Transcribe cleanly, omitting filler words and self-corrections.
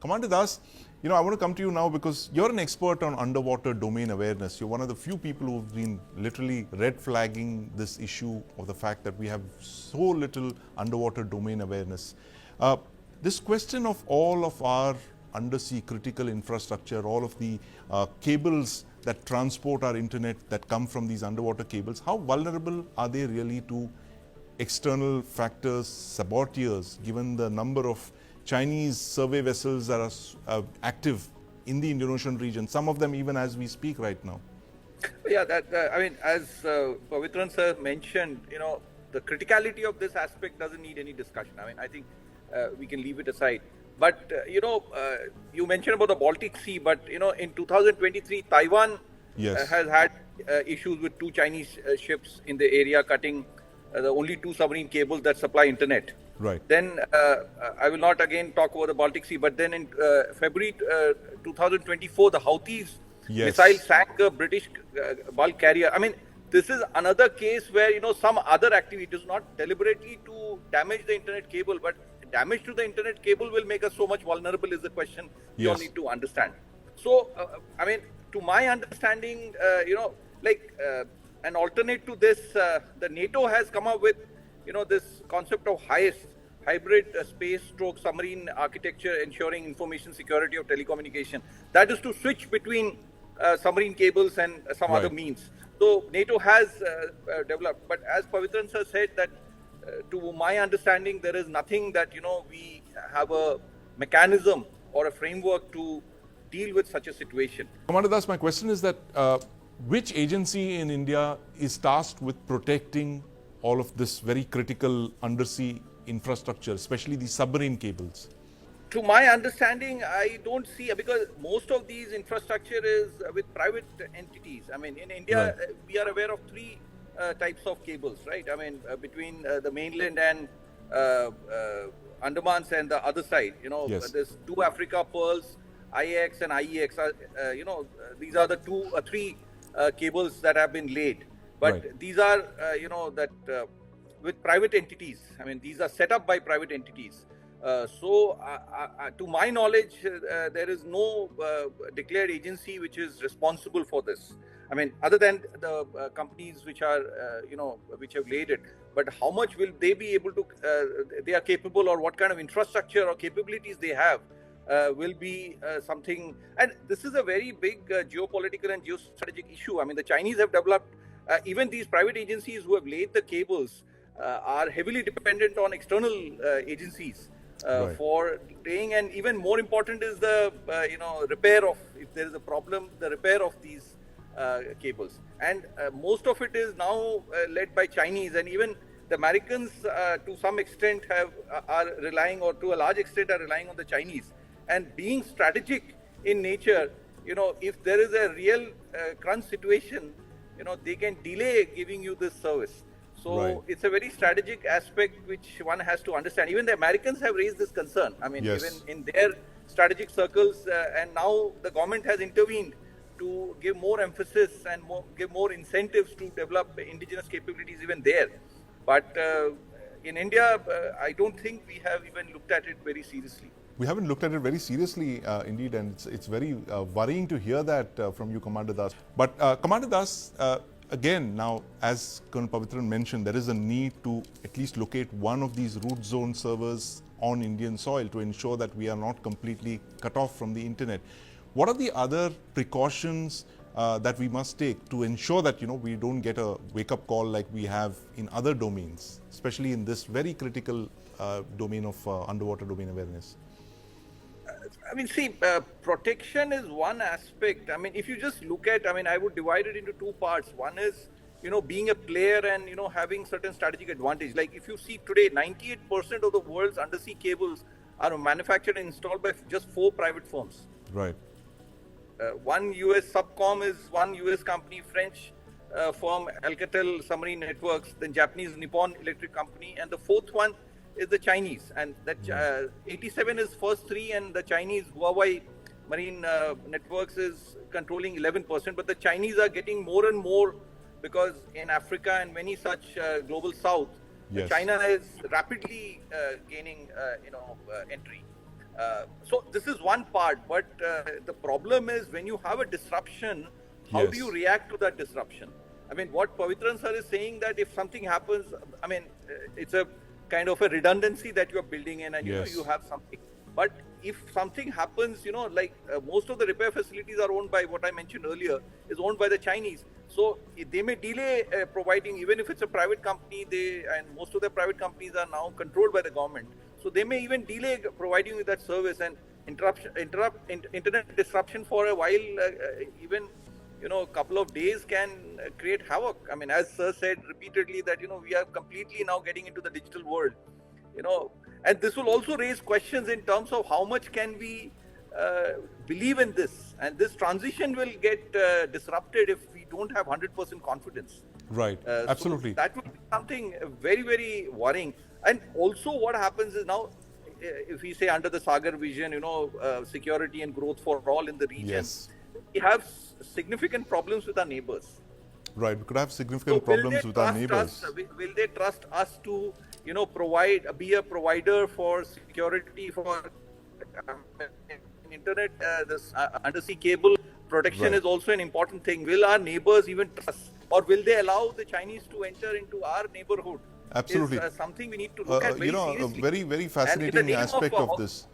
Commander Das, I want to come to you now because you're an expert on underwater domain awareness. You're one of the few people who've been literally red flagging this issue of the fact that we have so little underwater domain awareness. This question of all of our undersea critical infrastructure, all of the cables that transport our internet that come from these underwater cables, how vulnerable are they really to external factors, saboteurs, given the number of Chinese survey vessels that are active in the Indonesian region, some of them even as we speak right now? Yeah, as Pavitran sir mentioned, the criticality of this aspect doesn't need any discussion. I think we can leave it aside. But, you mentioned about the Baltic Sea, but, in 2023, Taiwan has had issues with two Chinese ships in the area cutting the only two submarine cables that supply internet. Right. Then I will not again talk about the Baltic Sea, but then in February 2024, the Houthis missile sank a British bulk carrier. This is another case where, some other activity is not deliberately to damage the internet cable, but damage to the internet cable will make us so much vulnerable is the question we all need to understand. So, to my understanding, an alternate to this, the NATO has come up with, this concept of hybrid space stroke submarine architecture ensuring information security of telecommunication. That is to switch between submarine cables and some other means. So NATO has developed, but as Pavitran sir said that to my understanding, there is nothing that, we have a mechanism or a framework to deal with such a situation. Commander Das, my question is that which agency in India is tasked with protecting all of this very critical undersea infrastructure, especially the submarine cables? To my understanding, I don't see, because most of these infrastructure is with private entities. In India, we are aware of three types of cables, right? Between the mainland and Andamans and the other side, there's two Africa pearls, IX and IEX. These are the three cables that have been laid. But these are, with private entities. These are set up by private entities. To my knowledge, there is no declared agency which is responsible for this. Other than the companies which are, which have laid it. But how much will they be able to, they are capable, or what kind of infrastructure or capabilities they have will be something. And this is a very big geopolitical and geostrategic issue. The Chinese have developed, even these private agencies who have laid the cables are heavily dependent on external agencies. For laying, and even more important is the repair of, if there is a problem, the repair of these cables. And most of it is now led by Chinese, and even the Americans to some extent are relying, or to a large extent are relying on the Chinese. And being strategic in nature, if there is a real crunch situation, they can delay giving you this service. So it's a very strategic aspect which one has to understand. Even the Americans have raised this concern. Even in their strategic circles, and now the government has intervened to give more emphasis and give more incentives to develop indigenous capabilities even there. But in India, I don't think we have even looked at it very seriously. We haven't looked at it very seriously, indeed, and it's very worrying to hear that from you, Commander Das. But Commander Das, again, now, as Colonel Pavitran mentioned, there is a need to at least locate one of these root zone servers on Indian soil to ensure that we are not completely cut off from the internet. What are the other precautions that we must take to ensure that, we don't get a wake-up call like we have in other domains, especially in this very critical domain of underwater domain awareness? Protection is one aspect. If you just look at, I would divide it into two parts. One is, being a player and, having certain strategic advantage. Like if you see today, 98% of the world's undersea cables are manufactured and installed by just 4 private firms. Right. One US subcom is one US company, French firm Alcatel Submarine Networks, then Japanese Nippon Electric Company, and the fourth one is the Chinese. And that 87 is first 3, and the Chinese Huawei Marine Networks is controlling 11%. But the Chinese are getting more and more, because in Africa and many such global south, China is rapidly gaining entry. So this is one part, but the problem is when you have a disruption, how do you react to that disruption? I mean, what Pavitran sir is saying, that if something happens, I mean, it's a kind of a redundancy that you are building in, and you know, you have something. But if something happens, you know, like most of the repair facilities are owned by, what I mentioned earlier, is owned by the Chinese. So they may delay providing, even if it's a private company, and most of the private companies are now controlled by the government. So they may even delay providing you that service, and internet disruption for a while, even, you know, a couple of days can create havoc. I mean, as sir said repeatedly, that, you know, we are completely now getting into the digital world, you know, and this will also raise questions in terms of how much can we believe in this, and this transition will get disrupted if we don't have 100% confidence. Right, absolutely. So that would be something very, very worrying. And also what happens is now, if we say under the Sagar vision, you know, security and growth for all in the region, we have significant problems with our neighbors. Right, we could have significant problems with our neighbors. Will they trust us to, you know, be a provider for security for internet? This undersea cable protection is also an important thing. Will our neighbors even trust, or will they allow the Chinese to enter into our neighborhood? Absolutely. Is something we need to look at very you know, seriously. a very, very fascinating aspect of this.